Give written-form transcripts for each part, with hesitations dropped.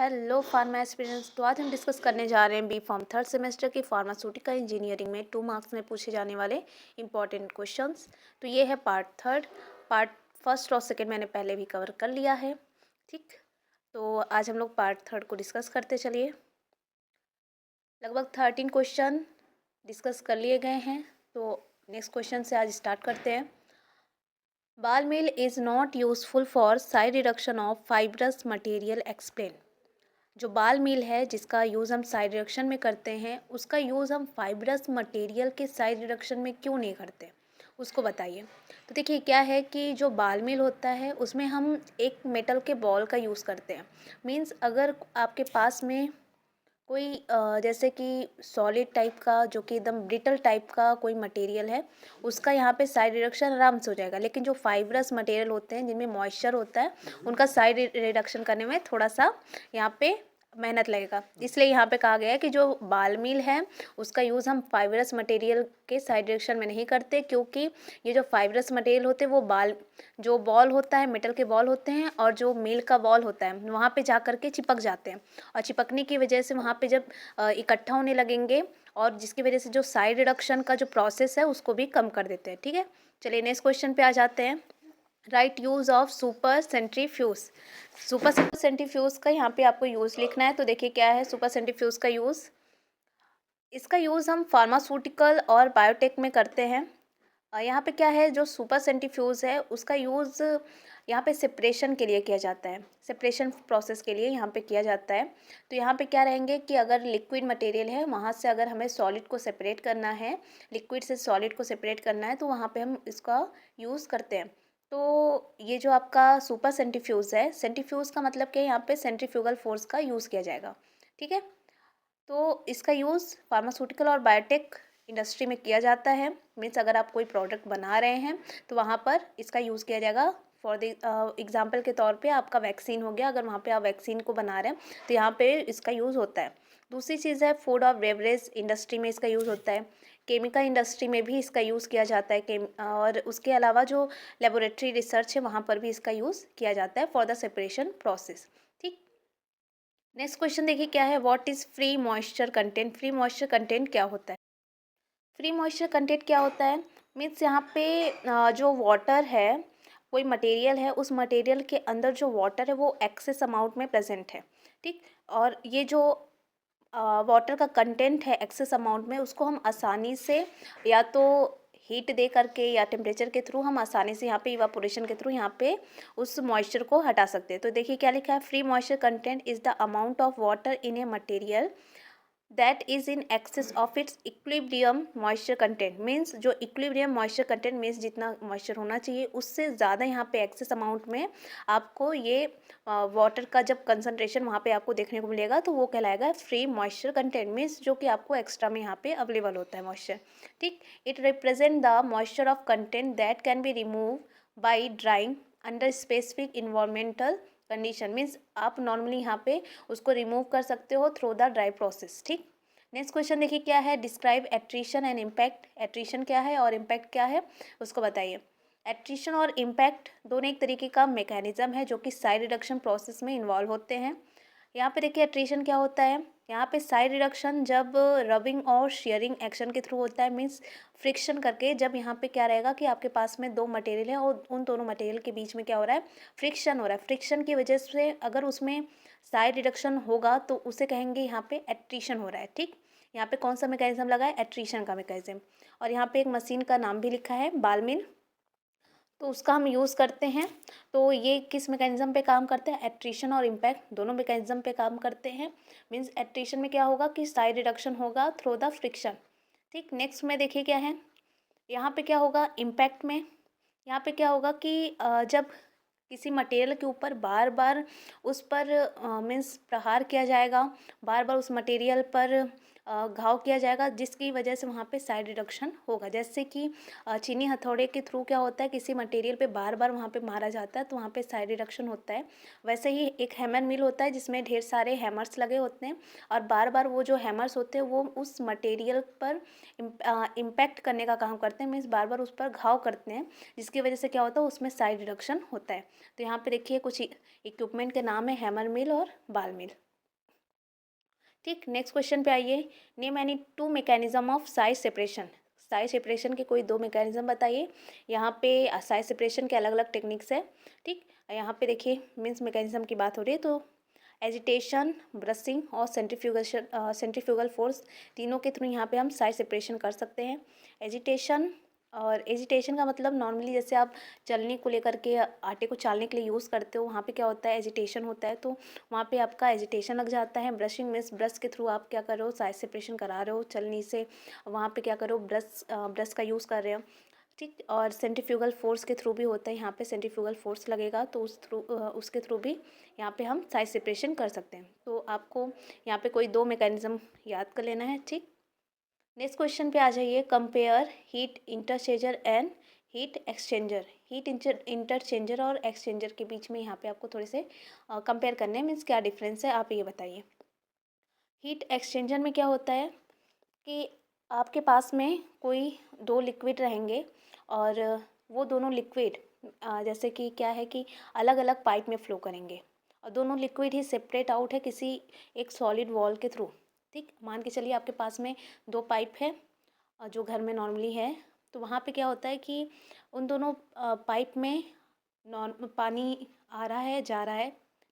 Hello pharma aspirants. तो आज हम डिस्कस करने जा रहे हैं बी फॉर्म थर्ड सेमेस्टर की फार्मास्यूटिकल इंजीनियरिंग में 2 मार्क्स में पूछे जाने वाले इंपॉर्टेंट क्वेश्चंस। तो ये है पार्ट थर्ड। पार्ट फर्स्ट और सेकंड मैंने पहले भी कवर कर लिया है। ठीक, तो आज हम लोग पार्ट थर्ड को डिस्कस करते चलिए। लगभग 13 क्वेश्चन डिस्कस कर लिए गए हैं। तो नेक्स्ट क्वेश्चन से आज स्टार्ट करते हैं। Ball mill is not useful for size reduction of fibrous material explain. जो बाल मील है जिसका यूज़ हम साइड रिडक्शन में करते हैं, उसका यूज़ हम फाइब्रस मटेरियल के साइड रिडक्शन में क्यों नहीं करते, उसको बताइए। तो देखिए क्या है कि जो बाल मिल होता है उसमें हम एक मेटल के बॉल का यूज़ करते हैं। मीन्स अगर आपके पास में कोई जैसे कि सॉलिड टाइप का जो कि एकदम ब्रिटल टाइप का कोई मटेरियल है, उसका यहाँ पे साइड रिडक्शन आराम से हो जाएगा। लेकिन जो फाइब्रस मटेरियल होते हैं जिनमें मॉइस्चर होता है, उनका साइड रिडक्शन करने में थोड़ा सा यहाँ पे मेहनत लगेगा। इसलिए यहाँ पे कहा गया है कि जो बाल मिल है उसका यूज़ हम फाइब्रस मटेरियल के साइड रिडक्शन में नहीं करते, क्योंकि ये जो फाइब्रस मटेरियल होते हैं वो जो बॉल होता है, मेटल के बॉल होते हैं, और जो मिल का बॉल होता है वहाँ पे जा करके चिपक जाते हैं। और चिपकने की वजह से वहाँ पे जब इकट्ठा होने लगेंगे, और जिसकी वजह से जो साइड रिडक्शन का जो प्रोसेस है उसको भी कम कर देते हैं। ठीक है, चलिए नेक्स्ट क्वेश्चन पे आ जाते हैं। Right use of super centrifuge. Super centrifuge का यहाँ पे आपको यूज़ लिखना है। तो देखिए क्या है सुपर सेंट्रीफ्यूज का यूज़। इसका यूज़ हम फार्मास्यूटिकल और बायोटेक में करते हैं। यहाँ पे क्या है, जो सुपर सेंट्रीफ्यूज है उसका यूज़ यहाँ पे सेपरेशन के लिए किया जाता है। सेपरेशन प्रोसेस के लिए यहाँ पे किया जाता है। तो यहाँ पे क्या रहेंगे कि अगर लिक्विड मटेरियल है वहाँ से अगर हमें सॉलिड को सेपरेट करना है, लिक्विड से सॉलिड को सेपरेट करना है, तो वहाँ पे हम इसका यूज़ करते हैं। तो ये जो आपका सुपर सेंट्रीफ्यूज है, सेंट्रीफ्यूज का मतलब क्या है, यहाँ पे सेंट्रीफ्यूगल फोर्स का यूज़ किया जाएगा। ठीक है, तो इसका यूज़ फार्मास्यूटिकल और बायोटेक इंडस्ट्री में किया जाता है। मीन्स अगर आप कोई प्रोडक्ट बना रहे हैं तो वहाँ पर इसका यूज़ किया जाएगा। फॉर द एग्जांपल के तौर पे आपका वैक्सीन हो गया, अगर वहाँ पे आप वैक्सीन को बना रहे हैं तो यहाँ पे इसका यूज़ होता है। दूसरी चीज़ है फूड और बेवरेज इंडस्ट्री में इसका यूज़ होता है। केमिकल इंडस्ट्री में भी इसका यूज़ किया जाता है। और उसके अलावा जो लेबोरेटरी रिसर्च है वहाँ पर भी इसका यूज़ किया जाता है फॉर द सेपरेशन प्रोसेस। ठीक, नेक्स्ट क्वेश्चन देखिए क्या है। What is free moisture content. Free moisture content क्या होता है। फ्री मॉइस्चर कंटेंट क्या होता है, मीन्स यहाँ पे जो वाटर है, कोई मटेरियल है, उस मटेरियल के अंदर जो वाटर है वो एक्सेस अमाउंट में प्रेजेंट है। ठीक, और ये जो वाटर का कंटेंट है एक्सेस अमाउंट में, उसको हम आसानी से या तो हीट दे करके या टेम्परेचर के थ्रू हम आसानी से यहाँ पे इवापोरेशन के थ्रू यहाँ पे उस मॉइस्चर को हटा सकते हैं। तो देखिए क्या लिखा है, free moisture content is the amount of water in a material that is in excess of its equilibrium moisture content. Means जो इक्विलिब्रियम मॉइस्चर कंटेंट मीन्स जितना मॉइस्चर होना चाहिए उससे ज़्यादा यहाँ पे एक्सेस अमाउंट में आपको ये वाटर का जब कंसनट्रेशन वहाँ पे आपको देखने को मिलेगा तो वो कहलाएगा फ्री मॉइस्चर कंटेंट। मीन्स जो कि आपको एक्स्ट्रा में यहाँ पे अवेलेबल होता है मॉइस्चर। ठीक, it represent the moisture of content that can be remove by drawing under specific environmental condition. Means आप नॉर्मली यहाँ पे उसको रिमूव कर सकते हो थ्रू द ड्राई प्रोसेस। ठीक, नेक्स्ट क्वेश्चन देखिए क्या है। Describe attrition and impact. Attrition क्या है और इम्पैक्ट क्या है उसको बताइए। एट्रीशन और इम्पैक्ट दोनों एक तरीके का मैकेनिज्म है जो कि साइड रिडक्शन प्रोसेस में इन्वॉल्व होते हैं। यहाँ पे देखिए एट्रीशन क्या होता है। यहाँ पे साइड रिडक्शन जब रबिंग और शेयरिंग एक्शन के थ्रू होता है, मीन्स फ्रिक्शन करके। जब यहाँ पे क्या रहेगा कि आपके पास में दो मटेरियल है और उन दोनों मटेरियल के बीच में क्या हो रहा है, फ्रिक्शन हो रहा है। फ्रिक्शन की वजह से अगर उसमें साइड रिडक्शन होगा तो उसे कहेंगे यहाँ पे एट्रीशन हो रहा है। ठीक, यहाँ पे कौन सा मैकेनिज्म लगा है, एट्रीशन का मैकेनिज्म। और यहाँ पे एक मशीन का नाम भी लिखा है बाल मिल, तो उसका हम यूज़ करते हैं। तो ये किस मैकेनिज्म पे काम करते हैं, एट्रीशन और इम्पैक्ट दोनों मैकेनिज्म पे काम करते हैं। मीन्स एट्रीशन में क्या होगा कि साइड रिडक्शन होगा थ्रू द फ्रिक्शन। ठीक, नेक्स्ट में देखिए क्या है, यहाँ पे क्या होगा इम्पैक्ट में। यहाँ पे क्या होगा कि जब किसी मटेरियल के ऊपर बार बार उस पर मीन्स प्रहार किया जाएगा, बार बार उस मटेरियल पर घाव किया जाएगा, जिसकी वजह से वहाँ पे साइड रिडक्शन होगा। जैसे कि चीनी हथौड़े के थ्रू क्या होता है, किसी मटेरियल पे बार बार वहाँ पे मारा जाता है तो वहाँ पे साइड रिडक्शन होता है। वैसे ही एक हैमर मिल होता है जिसमें ढेर सारे हैमर्स लगे होते हैं, और बार बार वो जो हैमर्स होते हैं वो उस मटेरियल पर इम्पैक्ट करने का काम करते हैं। मीन्स बार बार उस पर घाव करते हैं, जिसकी वजह से क्या होता है, उसमें साइड रिडक्शन होता है। तो यहाँ पे देखिए कुछ इक्विपमेंट के नाम है हैमर मिल और बाल मिल। ठीक, नेक्स्ट क्वेश्चन पे आइए। Name any two mechanism of size separation. Size separation के कोई दो मैकेनिज्म बताइए। यहाँ पे साइज सेपरेशन के अलग अलग टेक्निक्स है। ठीक, यहाँ पे देखिए मीन्स मैकेनिज्म की बात हो रही है तो एजिटेशन, ब्रशिंग और सेंट्रीफ्यूगल फोर्स, तीनों के थ्रू यहाँ पे हम साइज सेपरेशन कर सकते हैं। एजिटेशन का मतलब नॉर्मली जैसे आप चलने को लेकर के आटे को चालने के लिए यूज़ करते हो, वहाँ पे क्या होता है एजिटेशन होता है, तो वहाँ पे आपका एजिटेशन लग जाता है। ब्रशिंग मीन्स ब्रश के थ्रू आप क्या कर रहे हो, साइज सेपरेशन करा रहे हो चलनी से, वहाँ पे क्या करो ब्रश का यूज़ कर रहे हो। ठीक, और सेंट्रीफ्यूगल फोर्स के थ्रू भी होता है, यहाँ पे सेंट्रीफ्यूगल फोर्स लगेगा तो उसके थ्रू भी यहाँ पे हम साइज सेपरेशन कर सकते हैं। तो आपको यहाँ पे कोई दो मैकेनिज्म याद कर लेना है। ठीक, नेक्स्ट क्वेश्चन पे आ जाइए। Compare heat interchanger and heat exchanger. Heat interchanger और एक्सचेंजर के बीच में यहाँ पे आपको थोड़े से कंपेयर करने हैं, मीन्स क्या डिफरेंस है आप ये बताइए। हीट एक्सचेंजर में क्या होता है कि आपके पास में कोई दो लिक्विड रहेंगे और वो दोनों लिक्विड जैसे कि क्या है कि अलग अलग पाइप में फ़्लो करेंगे और दोनों लिक्विड ही सेपरेट आउट है किसी एक सॉलिड वॉल के थ्रू। ठीक, मान के चलिए आपके पास में दो पाइप है जो घर में नॉर्मली है, तो वहाँ पे क्या होता है कि उन दोनों पाइप में पानी आ रहा है जा रहा है।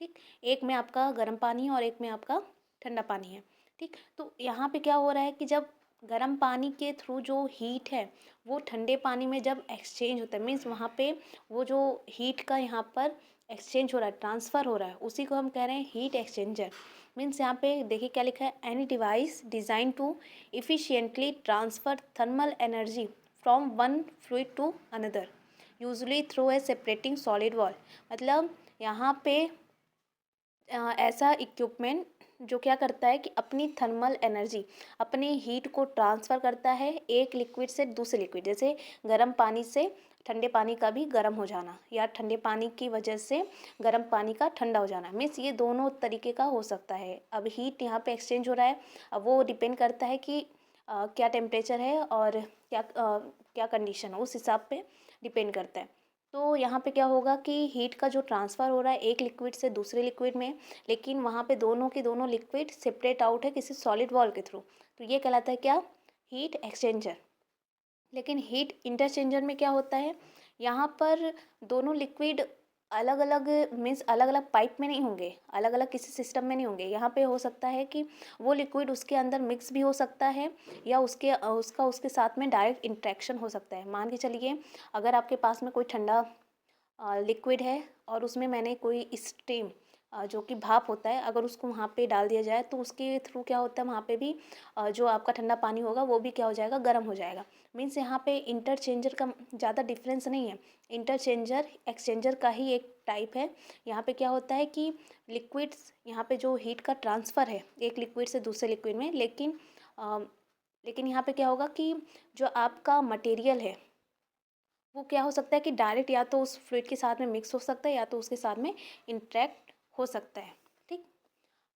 ठीक, एक में आपका गर्म पानी है और एक में आपका ठंडा पानी है। ठीक, तो यहाँ पे क्या हो रहा है कि जब गर्म पानी के थ्रू जो हीट है वो ठंडे पानी में जब एक्सचेंज होता है, मीन्स वहाँ पे वो जो हीट का यहाँ पर एक्सचेंज हो रहा है, ट्रांसफ़र हो रहा है, उसी को हम कह रहे हैं हीट एक्सचेंजर। मीन्स यहाँ पे देखिए क्या लिखा है, any device design to efficiently transfer thermal energy from one fluid to another usually through a separating solid wall. मतलब यहाँ पे ऐसा इक्विपमेंट जो क्या करता है कि अपनी थर्मल एनर्जी, अपनी हीट को ट्रांसफ़र करता है एक लिक्विड से दूसरे लिक्विड, जैसे गर्म पानी से ठंडे पानी का भी गर्म हो जाना या ठंडे पानी की वजह से गर्म पानी का ठंडा हो जाना, मीन्स ये दोनों तरीके का हो सकता है। अब हीट यहाँ पे एक्सचेंज हो रहा है, अब वो डिपेंड करता है कि क्या टेम्परेचर है और क्या कंडीशन है, उस हिसाब पे डिपेंड करता है। तो यहाँ पे क्या होगा कि हीट का जो ट्रांसफ़र हो रहा है एक लिक्विड से दूसरे लिक्विड में, लेकिन वहाँ पे दोनों के दोनों लिक्विड सेपरेट आउट है किसी सॉलिड वॉल के थ्रू, तो ये कहलाता है क्या, हीट एक्सचेंजर। लेकिन हीट इंटरचेंजर में क्या होता है, यहाँ पर दोनों लिक्विड अलग अलग मीन्स अलग अलग पाइप में नहीं होंगे, अलग अलग किसी सिस्टम में नहीं होंगे। यहाँ पे हो सकता है कि वो लिक्विड उसके अंदर मिक्स भी हो सकता है या उसके साथ में डायरेक्ट इंट्रैक्शन हो सकता है। मान के चलिए अगर आपके पास में कोई ठंडा लिक्विड है और उसमें मैंने कोई स्टीम जो कि भाप होता है, अगर उसको वहाँ पे डाल दिया जाए तो उसके थ्रू क्या होता है वहाँ पे भी जो आपका ठंडा पानी होगा वो भी क्या हो जाएगा, गर्म हो जाएगा। मीन्स यहाँ पे इंटरचेंजर का ज़्यादा डिफरेंस नहीं है, इंटरचेंजर एक्सचेंजर का ही एक टाइप है। यहाँ पे क्या होता है कि लिक्विड्स यहाँ पे जो हीट का ट्रांसफ़र है एक लिक्विड से दूसरे लिक्विड में, लेकिन यहाँ पे क्या होगा कि जो आपका मटेरियल है वो क्या हो सकता है कि डायरेक्ट या तो उस फ्लूइड के साथ में मिक्स हो सकता है या तो उसके साथ में इंटरेक्ट हो सकता है। ठीक,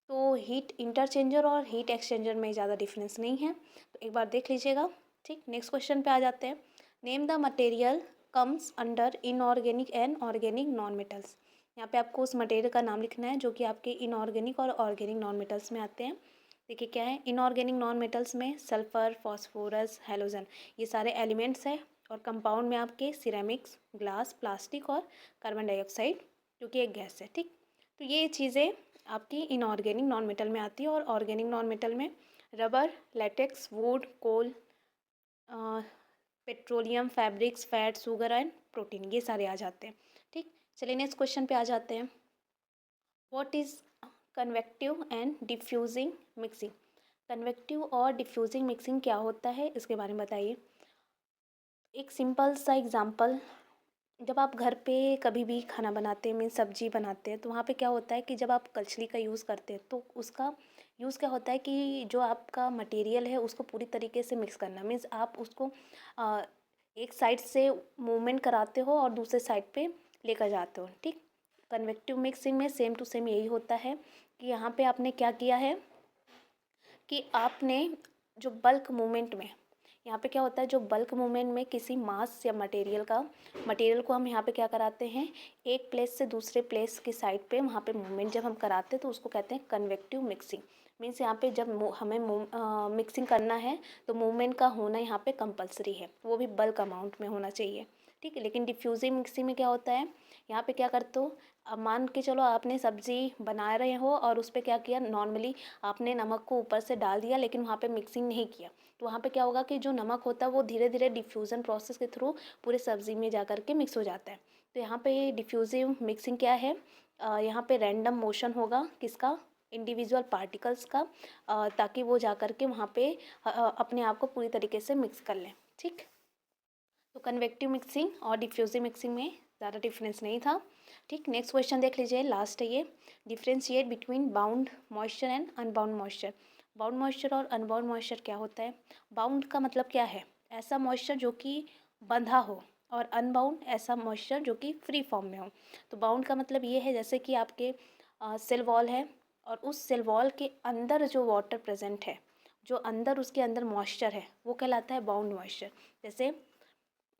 तो हीट इंटरचेंजर और हीट एक्सचेंजर में ज़्यादा डिफरेंस नहीं है, तो एक बार देख लीजिएगा। ठीक, नेक्स्ट क्वेश्चन पे आ जाते हैं। Name the material comes under inorganic and organic non metals. यहाँ पे आपको उस मटेरियल का नाम लिखना है जो कि आपके इनऑर्गेनिक और ऑर्गेनिक नॉन मेटल्स में आते हैं। देखिए क्या है, इनऑर्गेनिक नॉन मेटल्स में सल्फर, फास्फोरस, हैलोजन ये सारे एलिमेंट्स हैं, और कंपाउंड में आपके सिरेमिक्स, ग्लास, प्लास्टिक और कार्बन डाइऑक्साइड जो कि एक गैस है। ठीक, तो ये चीज़ें आपकी इनऑर्गेनिक नॉन मेटल में आती है, और ऑर्गेनिक नॉन मेटल में rubber, latex, wood, coal, petroleum, fabrics, fat, sugar and protein ये सारे आ जाते हैं। ठीक, चलिए नेक्स्ट क्वेश्चन पे आ जाते हैं। What is convective and diffusing mixing. Convective और डिफ्यूजिंग मिक्सिंग क्या होता है इसके बारे में बताइए। एक सिंपल सा एग्जांपल, जब आप घर पे कभी भी खाना बनाते हैं, मीन सब्जी बनाते हैं, तो वहाँ पे क्या होता है कि जब आप कलछली का यूज़ करते हैं तो उसका यूज़ क्या होता है कि जो आपका मटेरियल है उसको पूरी तरीके से मिक्स करना, मीन्स आप उसको अ, एक साइड से मूवमेंट कराते हो और दूसरे साइड पे लेकर जाते हो। ठीक, कन्वेक्टिव मिक्सिंग में सेम टू सेम यही होता है कि यहाँ पे आपने क्या किया है कि आपने जो बल्क मूवमेंट में, यहाँ पे क्या होता है, जो बल्क मूवमेंट में किसी मास या मटेरियल को हम यहाँ पे क्या कराते हैं, एक प्लेस से दूसरे प्लेस की साइड पे वहाँ पे मूवमेंट जब हम कराते हैं तो उसको कहते हैं कन्वेक्टिव मिक्सिंग। मीन्स यहाँ पे जब हमें मिक्सिंग करना है तो मूवमेंट का होना यहाँ पे कंपलसरी है, वो भी बल्क अमाउंट में होना चाहिए, ठीक है। लेकिन डिफ्यूजिव मिक्सिंग में क्या होता है, यहाँ पे क्या करते हो, अब मान के चलो आपने सब्ज़ी बना रहे हो और उस पर क्या किया, नॉर्मली आपने नमक को ऊपर से डाल दिया लेकिन वहाँ पे मिक्सिंग नहीं किया, तो वहाँ पे क्या होगा कि जो नमक होता है वो धीरे धीरे डिफ्यूज़न प्रोसेस के थ्रू पूरे सब्ज़ी में जा कर के मिक्स हो जाता है। तो यहाँ पे डिफ्यूजिव मिक्सिंग क्या है, यहाँ पे रैंडम मोशन होगा किसका, इंडिविजुअल पार्टिकल्स का, ताकि वो जा कर के वहाँ पे अपने आप को पूरी तरीके से मिक्स कर लें, ठीक। तो कन्वेक्टिव मिक्सिंग और डिफ्यूजिव मिक्सिंग में ज़्यादा डिफरेंस नहीं था, ठीक। नेक्स्ट क्वेश्चन देख लीजिए, लास्ट है ये, differentiate between bound moisture and unbound moisture. Bound moisture और अनबाउंड मॉइस्चर क्या होता है। बाउंड का मतलब क्या है, ऐसा मॉइस्चर जो कि बंधा हो, और अनबाउंड ऐसा मॉइस्चर जो कि फ्री फॉर्म में हो। तो बाउंड का मतलब ये है जैसे कि आपके सेल वॉल है और उस सेल वॉल के अंदर जो वाटर प्रेजेंट है, जो अंदर उसके अंदर मॉइस्चर है, वो कहलाता है बाउंड मॉइस्चर। जैसे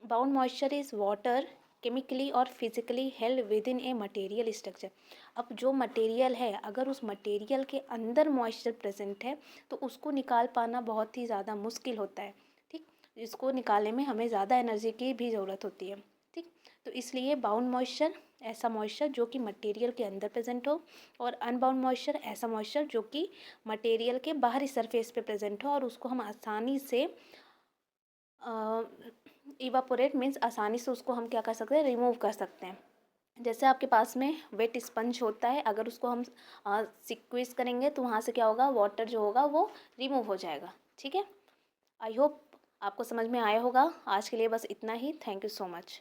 bound moisture is water chemically और physically held within a material structure. अब जो मटेरियल है, अगर उस मटेरियल के अंदर मॉइस्चर प्रेजेंट है तो उसको निकाल पाना बहुत ही ज़्यादा मुश्किल होता है, ठीक। इसको निकालने में हमें ज़्यादा एनर्जी की भी ज़रूरत होती है, ठीक। तो इसलिए बाउंड मॉइस्चर ऐसा मॉइस्चर जो कि मटेरियल के अंदर प्रेजेंट हो, और अनबाउंड मॉइस्चर ऐसा मॉइस्चर जो कि मटेरियल के बाहरी सरफेस पे प्रेजेंट हो और उसको हम आसानी से इवापोरेट मीन्स आसानी से उसको हम क्या कर सकते हैं, रिमूव कर सकते हैं। जैसे आपके पास में वेट स्पंज होता है, अगर उसको हम सिक्विज करेंगे तो वहाँ से क्या होगा, वाटर जो होगा वो रिमूव हो जाएगा, ठीक है। आई होप आपको समझ में आया होगा। आज के लिए बस इतना ही। Thank you so much.